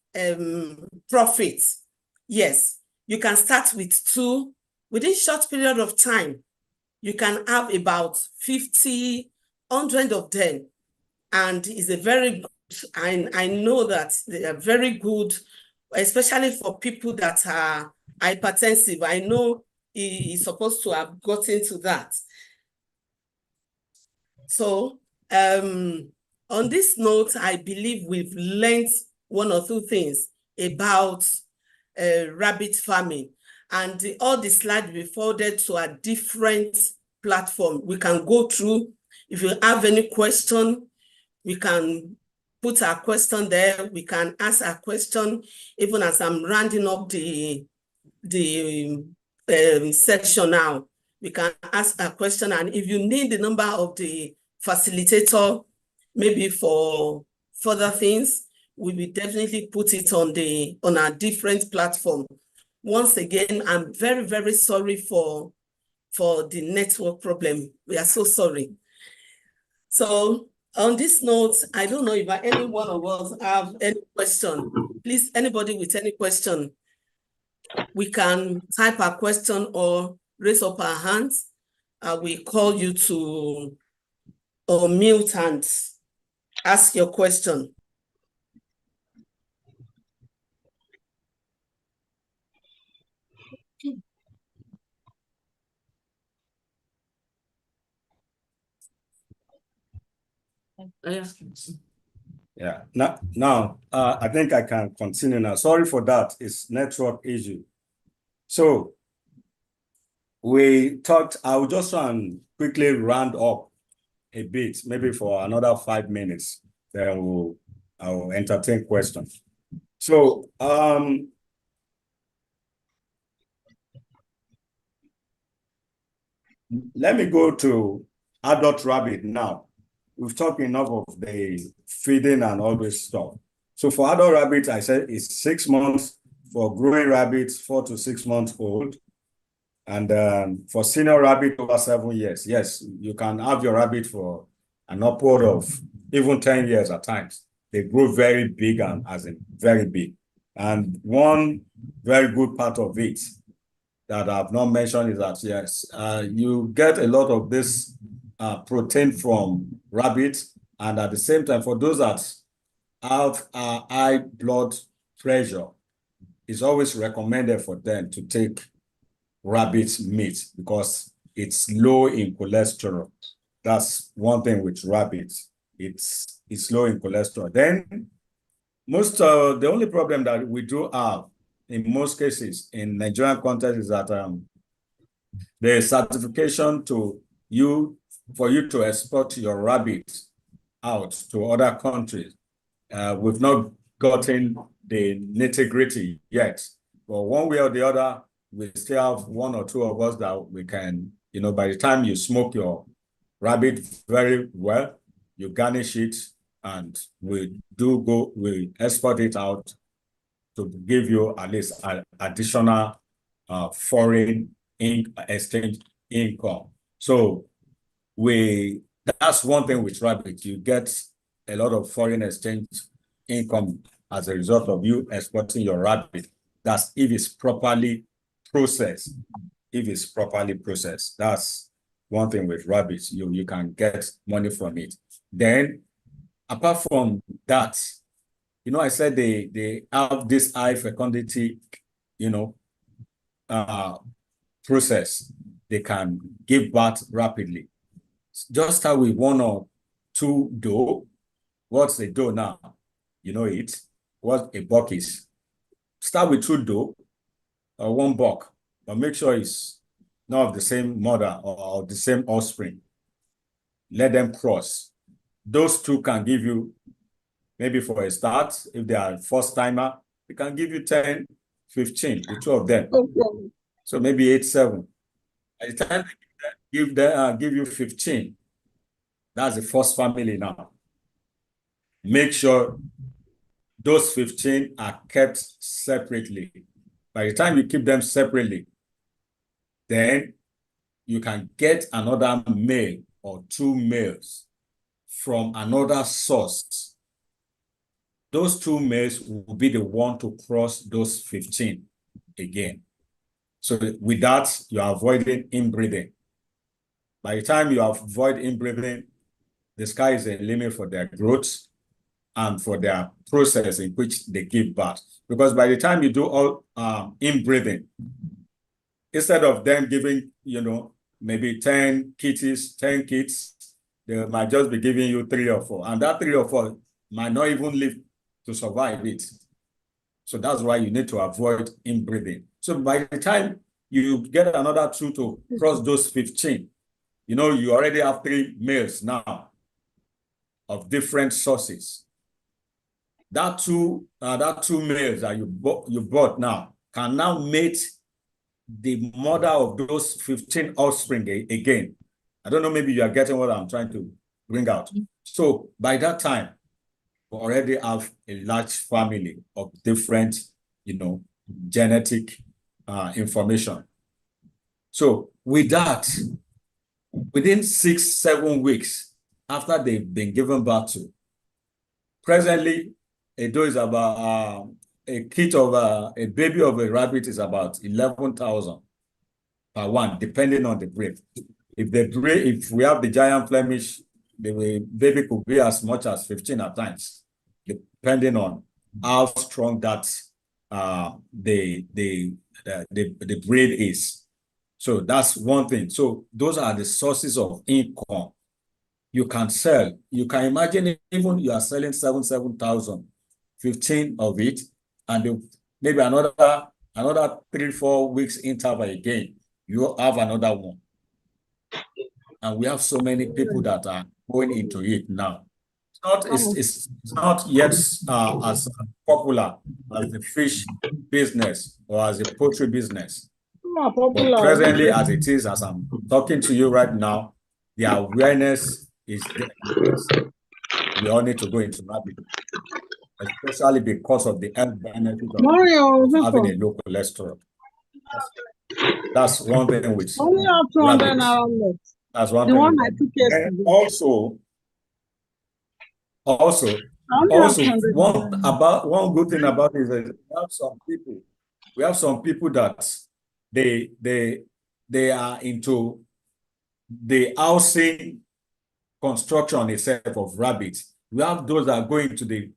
S2: profits. Yes, you can start with 2. Within short period of time, you can have about 50, 100 of them. And it's a very good, I know that they are very good, especially for people that are hypertensive. I know he's supposed to have gotten to that. So on this note, I believe we've learned 1 or 2 things about rabbit farming, and all the slides we forwarded to a different platform. We can go through. If you have any question, we can put our question there. We can ask our question, even as I'm rounding up the section now. We can ask a question, and if you need the number of the facilitator, maybe for further things, we will definitely put it on our different platform. Once again, I'm very, very sorry for the network problem. We are so sorry. So on this note, I don't know if any one of us have any question. Please, anybody with any question, we can type a question or raise up our hands. We call you to unmute and ask your question.
S1: Yeah. Now, I think I can continue now. Sorry for that. It's network issue. So we talked. I will just try and quickly round up a bit, maybe for another 5 minutes. Then I will entertain questions. So let me go to adult rabbit now. We've talked enough of the feeding and all this stuff. So for adult rabbits, I said it's 6 months. For growing rabbits, 4 to 6 months old. And for senior rabbit, over 7 years. Yes, you can have your rabbit for an upward of even 10 years at times. They grow very big, and as in very big. And one very good part of it that I've not mentioned is that, yes, you get a lot of this protein from rabbits, and at the same time, for those that have high blood pressure, it's always recommended for them to take rabbit meat because it's low in cholesterol. That's one thing with rabbits. It's low in cholesterol. Then the only problem that we do have in most cases in Nigerian context is that there is certification for you to export your rabbits out to other countries. We've not gotten the nitty-gritty yet, but one way or the other, we still have one or two of us that we can, by the time you smoke your rabbit very well, you garnish it, and we export it out to give you at least an additional foreign exchange income. So that's one thing with rabbit. You get a lot of foreign exchange income as a result of you exporting your rabbit. That's if it's properly processed. If it's properly processed, that's one thing with rabbits. You can get money from it. Then, apart from that, I said they have this high fecundity, process. They can give birth rapidly. Just how with one or two doe. What's a doe now? You know it. What a buck is. Start with two doe or one buck, but make sure it's not of the same mother or the same offspring. Let them cross. Those two can give you, maybe for a start, if they are first timer, they can give you 10, 15, the two of them.
S5: Okay.
S1: So maybe 8, 7. By the time they give you 15, that's the first family now. Make sure those 15 are kept separately. By the time you keep them separately, then you can get another male or 2 males from another source. Those 2 males will be the one to cross those 15 again. So with that, you are avoiding inbreeding. By the time you avoid inbreeding, the sky is the limit for their growth and for their process in which they give birth. Because by the time you do all inbreeding, instead of them giving, maybe 10 kitties, 10 kids, they might just be giving you 3 or 4. And that 3 or 4 might not even live to survive it. So that's why you need to avoid inbreeding. So by the time you get another 2 to cross those 15, you already have 3 males now of different sources. That two males that you bought now can now mate the mother of those 15 offspring again. I don't know, maybe you are getting what I'm trying to bring out. So by that time, we already have a large family of different, genetic information. So with that, within 6-7 weeks after they've been given birth to, presently, a doe is about a baby of a rabbit is about 11,000 per one, depending on the breed. If we have the giant Flemish, the baby could be as much as 15 at times, depending on how strong that the breed is. So that's one thing. So those are the sources of income you can sell. You can imagine even you are selling 7,000, 15 of it, and maybe another 3-4 weeks interval again, you have another one. And we have so many people that are going into it now. It's not yet as popular as the fish business or as the poultry business. But presently, as it is, as I'm talking to you right now, the awareness is there. We all need to go into rabbit, especially because of the health benefits of having a low cholesterol. That's one thing with rabbits. That's one thing. And also, one good thing about it is that we have some people that they are into the housing construction itself of rabbits. We have those that are going to the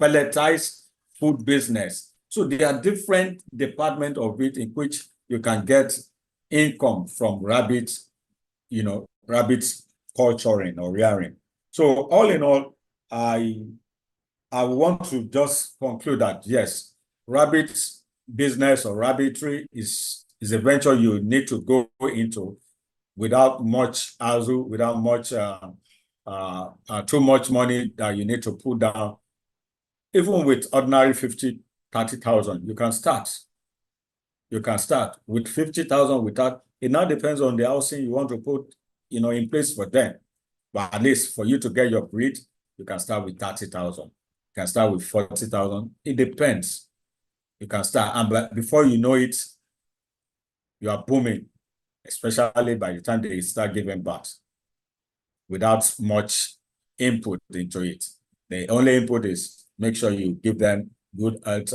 S1: pelletized food business. So there are different departments of it in which you can get income from rabbits, rabbits culturing or rearing. So all in all, I want to just conclude that yes, rabbit business or rabbitry is a venture you need to go into without much hassle, without much too much money that you need to put down. Even with ordinary 50, 30,000, you can start. You can start with 50,000 without, it now depends on the housing you want to put, in place for them. But at least for you to get your breed, you can start with 30,000. You can start with 40,000. It depends. You can start, and before you know it, you are booming, especially by the time they start giving birth, without much input into it. The only input is make sure you give them good health,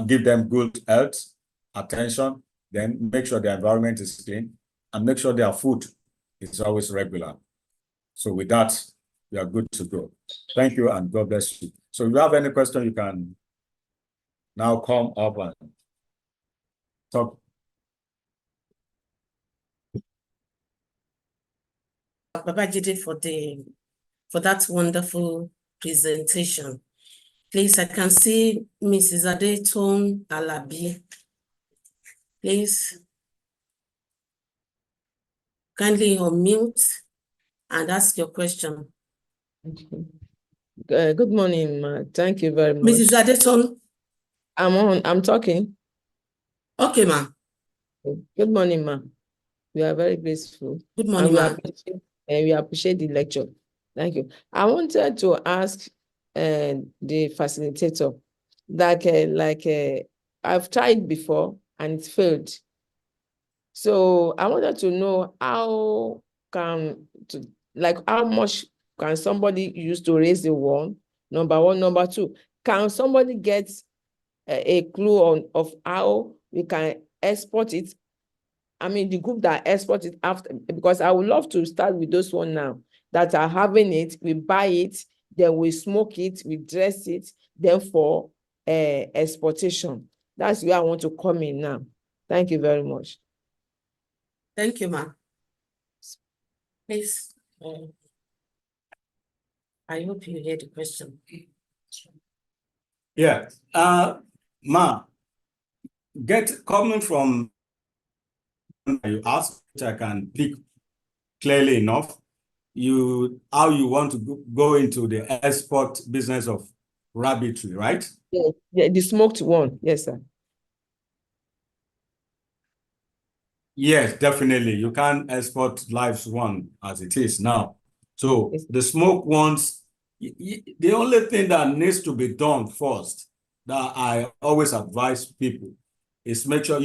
S1: give them good health, attention, then make sure the environment is clean, and make sure their food is always regular. So with that, you are good to go. Thank you, and God bless you. So if you have any question, you can now come up and talk.
S2: Babajide for that wonderful presentation. Please, I can see Mrs. Adetun Alabi. Please, kindly unmute and ask your question.
S5: Good morning, ma. Thank you very much.
S2: Mrs. Adetun.
S5: I'm talking.
S2: Okay, ma.
S5: Good morning, ma. We are very grateful.
S2: Good morning, ma.
S5: We appreciate the lecture. Thank you. I wanted to ask the facilitator, I've tried before and it failed. So I wanted to know how much can somebody use to raise the one? Number one. Number two, can somebody get a clue of how we can export it? I mean, the group that export it after, because I would love to start with those one now that are having it, we buy it, then we smoke it, we dress it, then for exportation. That's where I want to come in now. Thank you very much.
S2: Thank you, ma. Please. I hope you hear the question.
S1: Yeah. Ma, coming from you asked, which I can pick clearly enough, how you want to go into the export business of Rabbitry, right?
S5: Yeah, the smoked one. Yes, sir.
S1: Yes, definitely. You can export live one as it is now. So
S5: Yes.
S1: the smoked ones, the only thing that needs to be done first, that I always advise people, is make sure,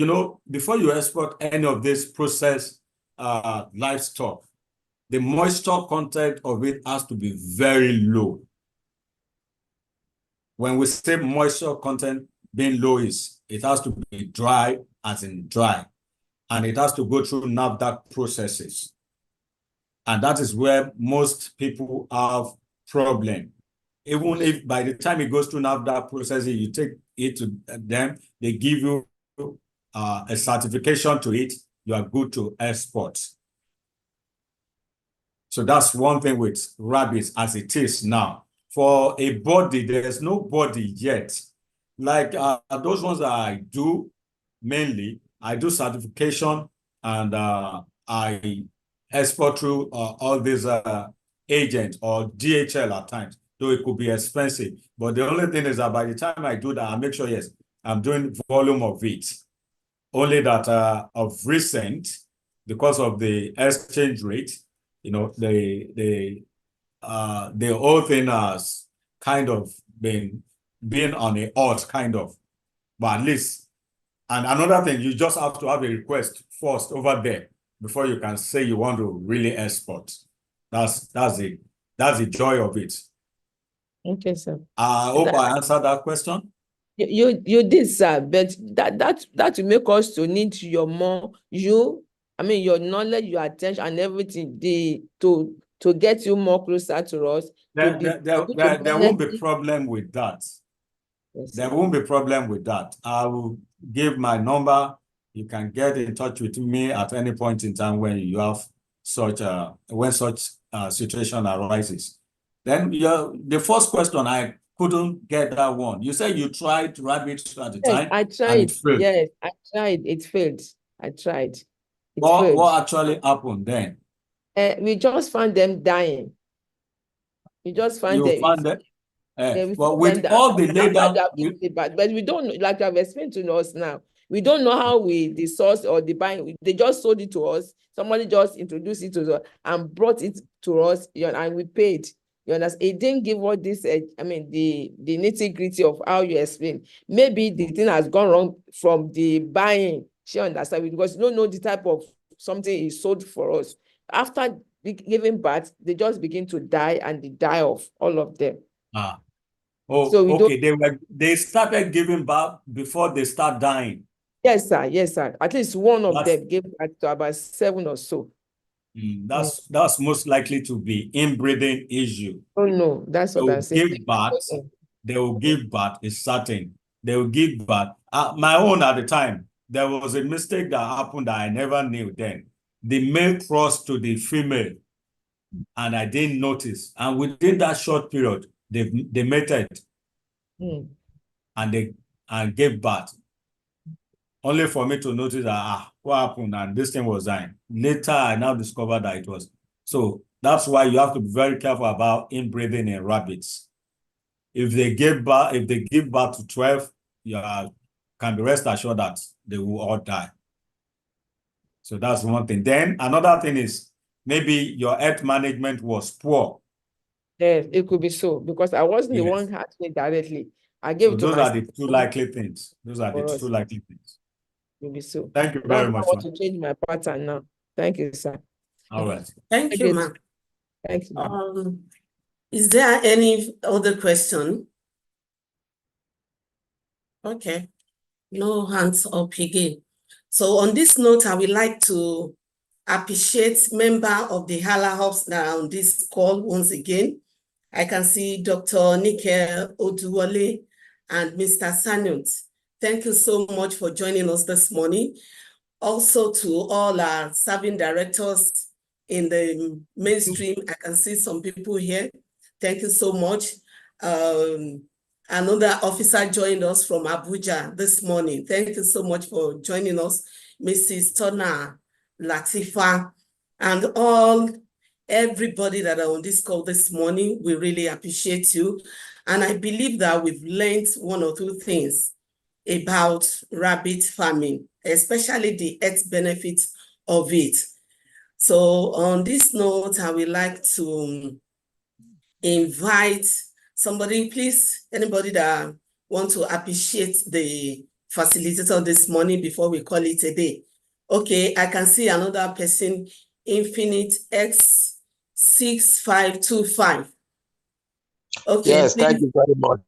S1: before you export any of this processed livestock, the moisture content of it has to be very low. When we say moisture content being low, it has to be dry, as in dry, and it has to go through NAFDAC processes. And that is where most people have problem. Even if by the time it goes through NAFDAC processes, you take it to them, they give you a certification to it, you are good to export. So that's one thing with rabbits as it is now. For a body, there's no body yet. Like those ones that I do, mainly, I do certification and I export through all these agents or DHL at times, though it could be expensive. But the only thing is that by the time I do that, I make sure, yes, I'm doing volume of it. Only that of recent, because of the exchange rate, the whole thing has kind of been on a halt, kind of. But at least, and another thing, you just have to have a request first over there before you can say you want to really export. That's the joy of it.
S5: Okay, sir.
S1: I hope I answered that question.
S5: You did, sir, but that will make us to need your your knowledge, your attention, and everything to get you more closer to us.
S1: There won't be problem with that.
S5: Yes,
S1: there won't be problem with that. I will give my number. You can get in touch with me at any point in time when you have such situation arises. Then the first question, I couldn't get that one. You said you tried Rabbitry at the time.
S5: I tried. And it failed. Yes, I tried. It failed. I tried.
S1: What actually happened then?
S5: We just found them dying. We just found
S6: You
S5: them.
S6: found that?
S5: We
S6: Well,
S5: found
S6: with
S5: them that
S6: all the
S5: after
S6: labor,
S5: they have been delivered, but we don't know, like I've explained to us now, we don't know how the source or the buying, they just sold it to us. Somebody just introduced it to us and brought it to us, and we paid. You understand? It didn't give us this, I mean, the nitty-gritty of how you explain. Maybe the thing has gone wrong from the buying. She understand, because you don't know the type of something is sold for us. After giving birth, they just begin to die, and they die off, all of them.
S6: Oh,
S5: So we
S6: okay. They started giving birth before they start dying.
S5: Yes, sir. Yes, sir. At least one of
S6: That's-
S5: them gave birth to about 7 or so.
S6: That's most likely to be inbreeding issue.
S5: Oh no, that's
S6: They
S5: what I'm
S6: will
S5: saying.
S6: give birth. They will give birth. It's certain. They will give birth. My own at the time, there was a mistake that happened that I never knew then. The male crossed to the female, and I didn't notice. And within that short period, they mated and they gave birth. Only for me to notice that what happened, and this thing was dying. Later, I now discovered that it was. So that's why you have to be very careful about inbreeding in rabbits. If they give birth to 12, you can be rest assured that they will all die. So that's one thing. Then another thing is maybe your health management was poor.
S5: Yes, it could be so, because I wasn't the
S6: Yes.
S5: one asking directly. I gave it to
S6: Those
S5: my
S6: are the two likely things. Those are the
S5: for us.
S6: two likely things.
S5: It will be so.
S6: Thank you
S5: That's
S6: very
S5: why
S6: much,
S5: I want
S6: ma'am.
S5: to change my pattern now. Thank you, sir.
S6: All right.
S2: Thank you, ma'am.
S5: Thank you.
S2: Is there any other question? Okay, no hands up again. So on this note, I would like to appreciate member of the Hala Hubs that are on this call once again. I can see Dr. Nike Oduwole and Mr. Sanyut. Thank you so much for joining us this morning. Also to all our serving directors in the mainstream, I can see some people here. Thank you so much. Another officer joined us from Abuja this morning. Thank you so much for joining us, Mrs. Tona Latifa, and everybody that are on this call this morning. We really appreciate you. And I believe that we've learned one or two things about rabbit farming, especially the health benefits of it. So on this note, I would like to invite somebody, please, anybody that want to appreciate the facilitator this morning before we call it a day. Okay, I can see another person, Infinite X6525. Okay.
S7: Yes,
S2: please.
S7: thank you very much.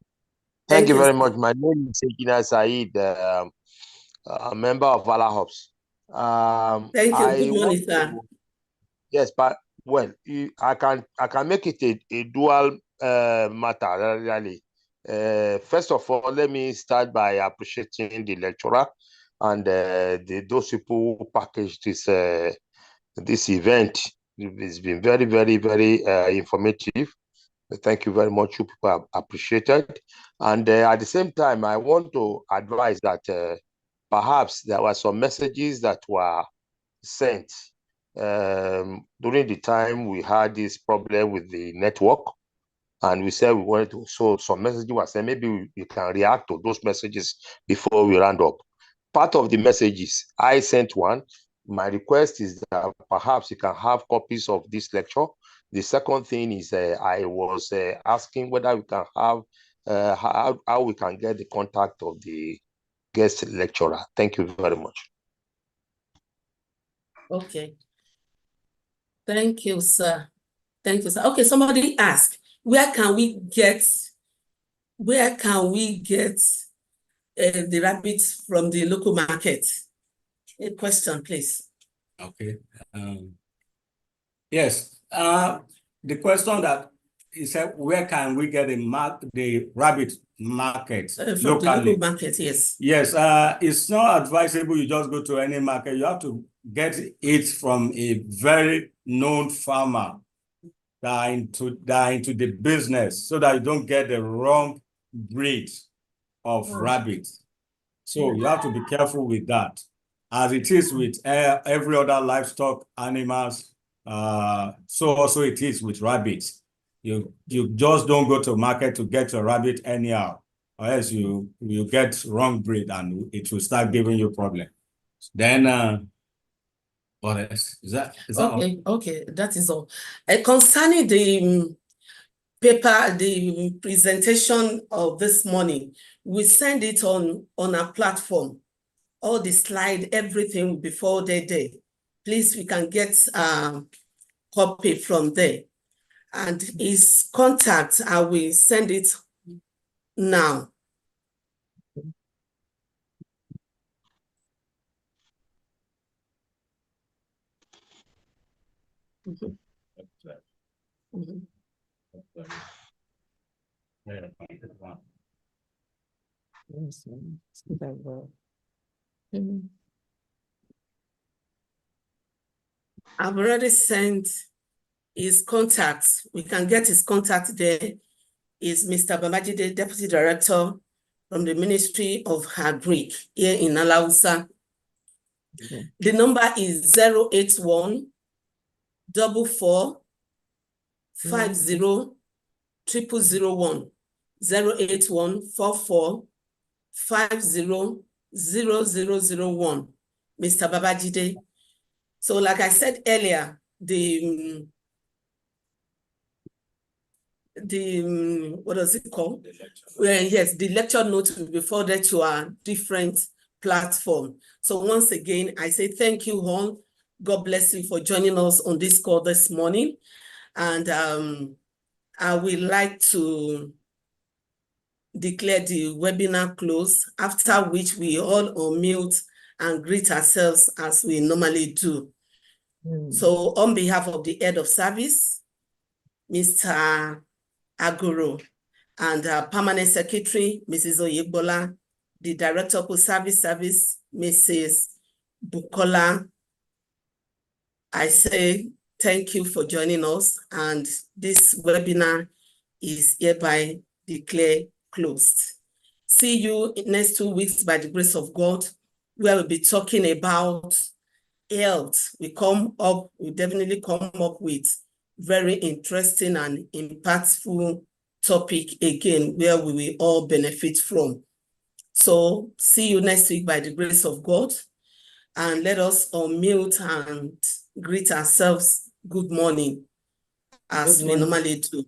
S2: Thank
S7: Thank you
S2: you.
S7: very much. My name is Ikeja Said, a member of Vala Hubs.
S2: Thank you.
S7: I
S2: Good morning,
S7: want
S2: sir.
S7: to, yes, but well, I can make it a dual matter really. First of all, let me start by appreciating the lecturer and those people who packaged this event. It's been very, very, very informative. Thank you very much. You people are appreciated. And at the same time, I want to advise that perhaps there were some messages that were sent during the time we had this problem with the network. And we said we wanted to, so some messages were sent. Maybe we can react to those messages before we round up. Part of the messages, I sent one. My request is that perhaps you can have copies of this lecture. The second thing is I was asking whether we can have, how we can get the contact of the guest lecturer. Thank you very much.
S2: Okay. Thank you, sir. Thank you, sir. Okay, somebody asked, where can we get the rabbits from the local market? A question, please.
S6: Okay. Yes. The question that he said, where can we get the rabbit market
S2: From the
S6: locally?
S2: local market, yes.
S6: Yes. It's not advisable you just go to any market. You have to get it from a very known farmer that are into the business, so that you don't get the wrong breed of rabbits. So you have to be careful with that. As it is with every other livestock animals, So also it is with rabbits. You just don't go to market to get your rabbit anyhow, or else you get wrong breed and it will start giving you problem. Then what else? Is that
S2: okay, all? Okay, that is all. Concerning the paper, the presentation of this morning, we send it on our platform. All the slide, everything before the day. Please, we can get copy from there. And his contact, I will send it now. Mm-hmm. Mm-hmm. I've already sent his contacts. We can get his contact there. Is Mr. Babajide, Deputy Director from the Ministry of Agric here in Alausa. Mm-hmm. The number is 081 44 50 0001. 081 44 50 0001. Mr. Babajide. So, like I said earlier, the what does it called? Yes, the lecture notes will be forwarded to our different platform. So once again, I say thank you all. God bless you for joining us on this call this morning. And I would like to declare the webinar closed, after which we all unmute and greet ourselves as we normally do. So on behalf of the head of service, Mr. Aguro, and Permanent Secretary, Mrs. Oyebola, the Director of Service, Mrs. Bukola, I say thank you for joining us, and this webinar is hereby declared closed. See you in next 2 weeks by the grace of God, where we'll be talking about health. We definitely come up with very interesting and impactful topic again, where we will all benefit from. So see you next week by the grace of God, and let us unmute and greet ourselves good morning as we normally do.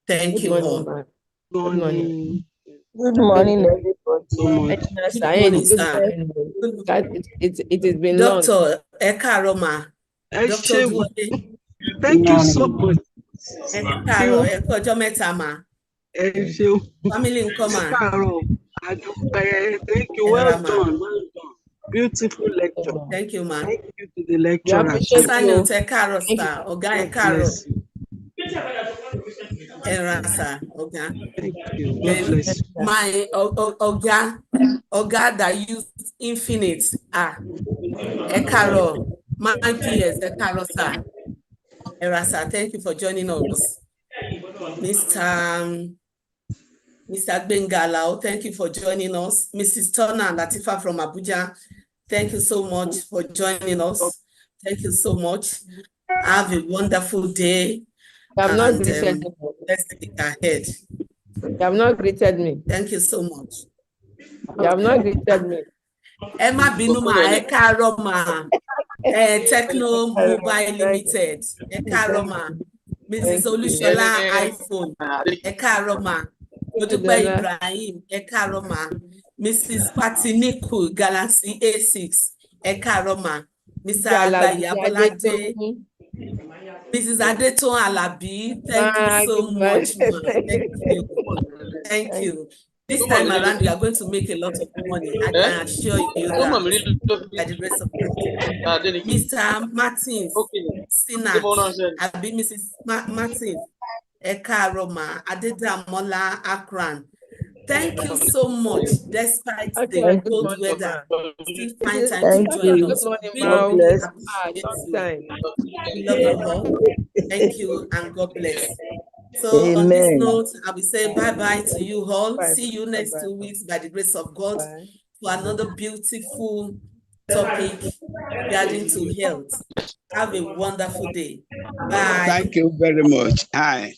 S2: Thank you all.
S3: Good morning.
S4: Good morning, everybody.
S2: Good morning, sir.
S5: It has been long.
S2: Dr. Ekaroma. Dr.
S3: Thank you so much.
S2: Family in common.
S3: Thank you. Well done. Beautiful lecture.
S2: Thank you, man.
S3: Thank you to the lecturer.
S5: God bless you.
S3: Thank you. God bless you.
S2: My Oga that used infinite. Ekaro, my PS, Ekaro, sir. Erasa, thank you for joining us. Mr. Bengalao, thank you for joining us. Mrs. Turner and Latifa from Abuja, thank you so much for joining us. Thank you so much. Have a wonderful day.
S5: You have not greeted me.
S2: Let's take ahead.
S5: You have not greeted me.
S2: Thank you so much.
S5: You have not greeted me.
S2: Emma Binuma, Ekaroma, Techno Mobile Limited, Ekaroma, Mrs. Olushola iPhone, Ekaroma, Odupe Ibrahim, Ekaroma, Mrs. Patiniku Galaxy A6, Ekaroma, Mr. Agbayabolade, Mrs. Adeton Alabi, thank you so much. Thank you. This time around, we are going to make a lot of money. I can assure you that by the grace of God. Mr. Martins, Sinat, I'll be Mrs. Martins, Eka Roma, Adedamola Akran. Thank you so much, despite the cold weather. Still find time to join us. Really appreciate you. We love you all. Thank you and God bless. So on this note, I will say bye-bye to you all. See you next 2 weeks by the grace of God for another beautiful topic regarding to health. Have a wonderful day. Bye.
S8: Thank you very much. Hi.